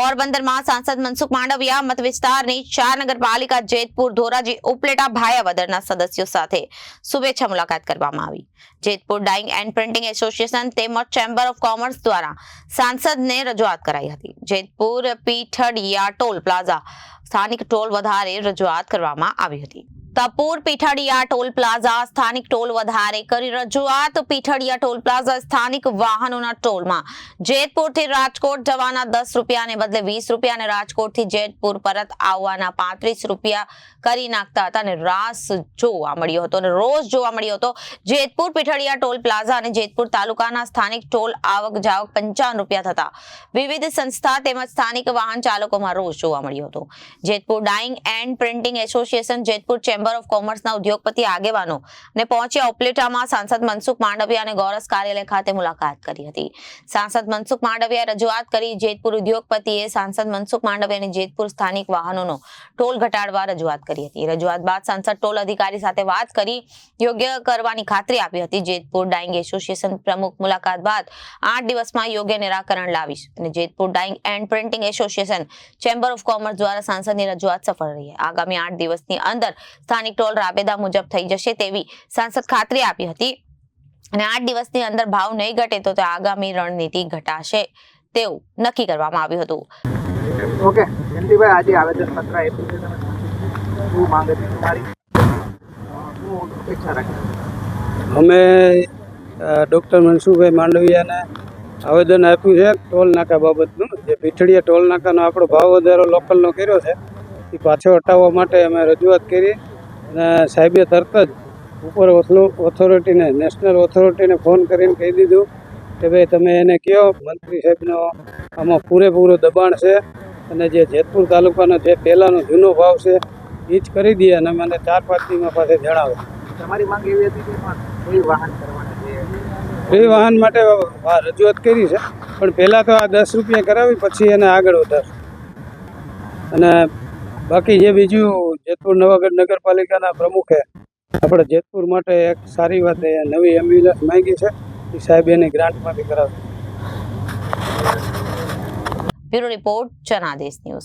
પોરબંદરમાં સાંસદ મનસુખ માંડવિયા મત વિસ્તારની 4 નગરપાલિકા જેતપુર, ધોરાજી, ઉપલેટા, ભાયાવદરના સદસ્યો સાથે શુભેચ્છા મુલાકાત કરવામાં આવી। Jetpur dyeing and printing association તેમજ ચેમ્બર ઓફ કોમર્સ દ્વારા સાંસદને રજૂઆત કરાઈ હતી। જેતપુર પીઠડિયા ટોલ પ્લાઝા સ્થાનિક ટોલ વધારે રજૂઆત કરવામાં આવી હતી। તપોર પીઠડિયા ટોલ પ્લાઝા સ્થાનિક ટોલ વધારે કરી રજૂઆત। પીઠડિયા ટોલ પ્લાઝા સ્થાનિક વાહનોના ટોલમાં જેતપુરથી રાજકોટ જવાના 10 રૂપિયાને બદલે 20 રૂપિયા અને રાજકોટથી જેતપુર પરત આવવાના 35 રૂપિયા કરી નાખતા હતા અને રાસ જોવા મળ્યો હતો અને રોજ જોવા મળ્યો હતો। જેતપુર પીઠડિયા ટોલ પ્લાઝા અને જેતપુર તાલુકાના સ્થાનિક ટોલ આવક જાવક 55 રૂપિયા થતા વિવિધ સંસ્થા તેમજ સ્થાનિક વાહન ચાલકોમાં રોષ જોવા મળ્યો હતો। Jetpur dyeing and printing association, Jetpur chamber of કોમર્સના ઉદ્યોગપતિ આગેવાનો ને પહોંચ્યા ઉપલેટામાં સાંસદ મનસુખ માંડવિયા અને ગોરસ કાર્યાલય ખાતે મુલાકાત કરી હતી। સાંસદ મનસુખ માંડવિયાએ રજૂઆત કરી। જેતપુર ઉદ્યોગપતિએ સાંસદ મનસુખ માંડવિયાને જેતપુર સ્થાનિક વાહનોનો ટોલ ઘટાડવા રજૂઆત કરી હતી। રજૂઆત બાદ સાંસદ ટોલ અધિકારી સાથે વાત કરી યોગ્ય કરવાની ખાતરી આપી હતી। જેતપુર ડાઇંગ એસોસિએશન પ્રમુખ મુલાકાત બાદ 8 દિવસમાં યોગ્ય નિરાકરણ લાવીશ અને Jetpur dyeing and printing association, chamber of commerce દ્વારા સાંસદની રજૂઆત સફળ રહી। આગામી 8 દિવસની અંદર સ્થાનિક ટોલ રાબેતા મુજબ થઈ જશે તેવી સાંસદ ખાતરી આપી હતી અને 8 દિવસની અંદર ભાવ નહીં ઘટે તો આગામી રણનીતિ ઘટાશે તેવું નક્કી કરવામાં આવ્યું હતું। ઓકે જયંતિભાઈ, આજે આવેદનપત્ર આપ્યું છે, શું માંગ હતી તમારી? શું અપેક્ષા રાખી? અમે ડૉક્ટર મનસુખભાઈ માંડવિયાને આવેદન આપ્યું છે ટોલ નાકા બાબતનું। જે પીઠડિયા ટોલ નાકાનો આપણો ભાવ વધારો લોકલનો કર્યો છે એ પાછો હટાવવા માટે અમે રજૂઆત કરી અને સાહેબે તરત જ ઉપર ઓથોરિટીને, નેશનલ ઓથોરિટીને ફોન કરીને કહી દીધું કે ભાઈ તમે એને કહો, મંત્રી સાહેબનો આમાં પૂરેપૂરું દબાણ છે અને જે જેતપુર તાલુકાનો જે પહેલાંનો જૂનો ભાવ છે એ જ કરી દે અને મને 4-5 દિવસમાં પાસે જણાવે। તમારી માંગ એવી હતી કે કોઈ વાહન કરવાના છે, એ વાહન માટે રજૂઆત કરી છે, પણ પહેલાં તો આ 10 રૂપિયા કરાવી પછી એને આગળ વધારશે। અને બાકી જે બીજું જેતપુર નવાગઢ નગરપાલિકાના પ્રમુખે આપણે જેતપુર માટે એક સારી વાત નવી એમ્બ્યુલન્સ માંગી છે, એ સાહેબ એની ગ્રાન્ટમાંથી કરાવશે। Bureau report, Janadesh news.